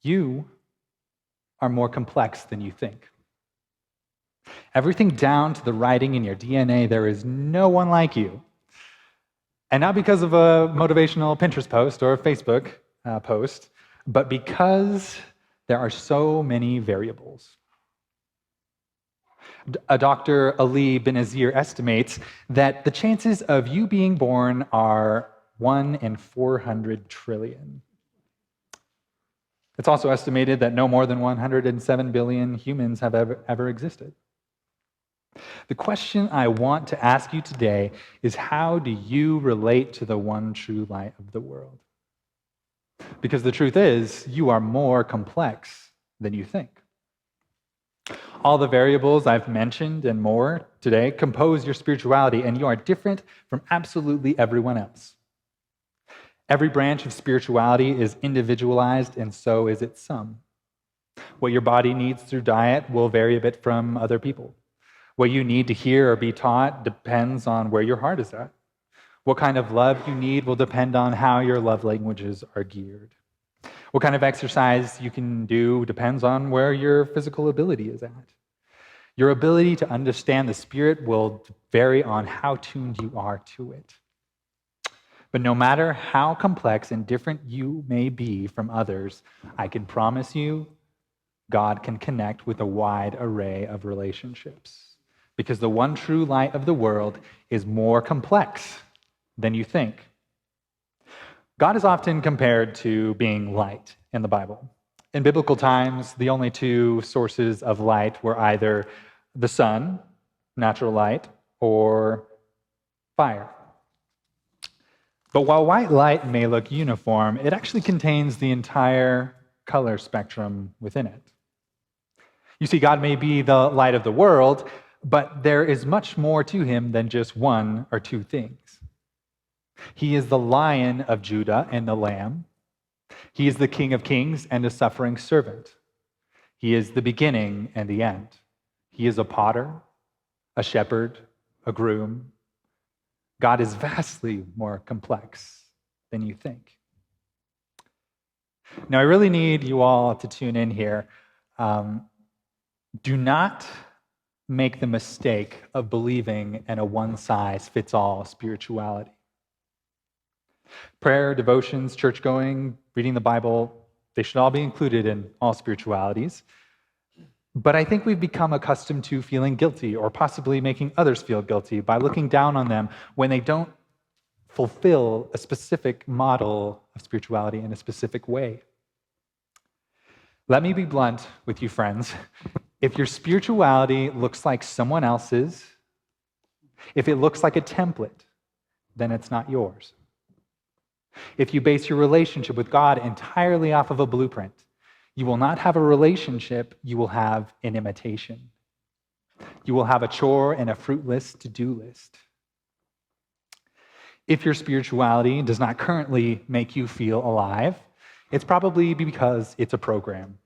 You are more complex than you think. Everything down to the writing in your DNA, there is no one like you. And not because of a motivational Pinterest post or a Facebook post, but because there are so many variables. Dr. Ali Benazir estimates that the chances of you being born are 1 in 400 trillion. It's also estimated that no more than 107 billion humans have ever existed. The question I want to ask you today is, how do you relate to the one true light of the world? Because the truth is, you are more complex than you think. All the variables I've mentioned and more today compose your spirituality, and you are different from absolutely everyone else. Every branch of spirituality is individualized, and so is its sum. What your body needs through diet will vary a bit from other people. What you need to hear or be taught depends on where your heart is at. What kind of love you need will depend on how your love languages are geared. What kind of exercise you can do depends on where your physical ability is at. Your ability to understand the Spirit will vary on how tuned you are to it. But no matter how complex and different you may be from others, I can promise you, God can connect with a wide array of relationships. Because the one true light of the world is more complex than you think. God is often compared to being light in the Bible. In biblical times, the only two sources of light were either the sun, natural light, or fire. But while white light may look uniform, it actually contains the entire color spectrum within it. You see, God may be the light of the world, but there is much more to him than just one or two things. He is the Lion of Judah and the Lamb. He is the King of Kings and a suffering servant. He is the beginning and the end. He is a potter, a shepherd, a groom. God is vastly more complex than you think. Now, I really need you all to tune in here. Do not make the mistake of believing in a one-size-fits-all spirituality. Prayer, devotions, church-going, reading the Bible, they should all be included in all spiritualities. But I think we've become accustomed to feeling guilty or possibly making others feel guilty by looking down on them when they don't fulfill a specific model of spirituality in a specific way. Let me be blunt with you, friends. If your spirituality looks like someone else's, if it looks like a template, then it's not yours. If you base your relationship with God entirely off of a blueprint, you will not have a relationship, you will have an imitation. You will have a chore and a fruitless to-do list. If your spirituality does not currently make you feel alive, it's probably because it's a program.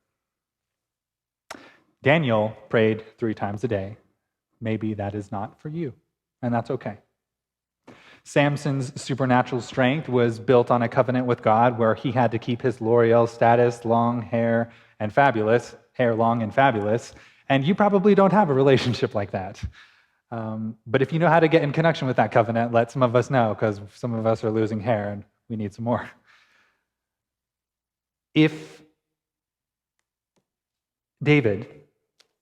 Daniel prayed 3 times a day. Maybe that is not for you, and that's okay. Samson's supernatural strength was built on a covenant with God where he had to keep his L'Oreal status, long hair and fabulous, hair long and fabulous, and you probably don't have a relationship like that. But if you know how to get in connection with that covenant, let some of us know, because some of us are losing hair and we need some more. If David,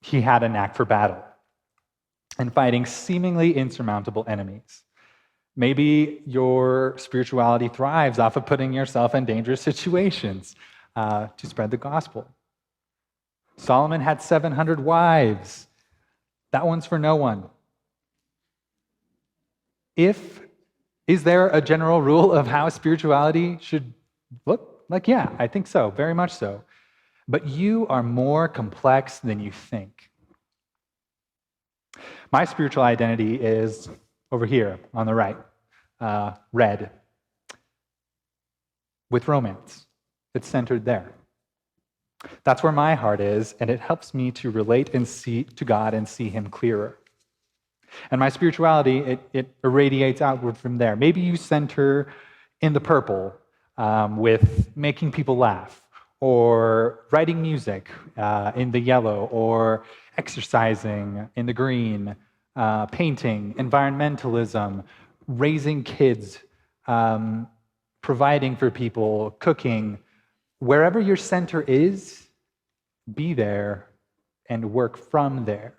he had a knack for battle and fighting seemingly insurmountable enemies. Maybe your spirituality thrives off of putting yourself in dangerous situations to spread the gospel. Solomon had 700 wives. That one's for no one. Is there a general rule of how spirituality should look like? Yeah, I think so, very much so. But you are more complex than you think. My spiritual identity is over here on the right, red, with romance. It's centered there. That's where my heart is, and it helps me to relate and see to God and see him clearer. And my spirituality, it irradiates outward from there. Maybe you center in the purple with making people laugh, or writing music in the yellow, or exercising in the green, painting, environmentalism, raising kids, providing for people, cooking. Wherever your center is, be there and work from there.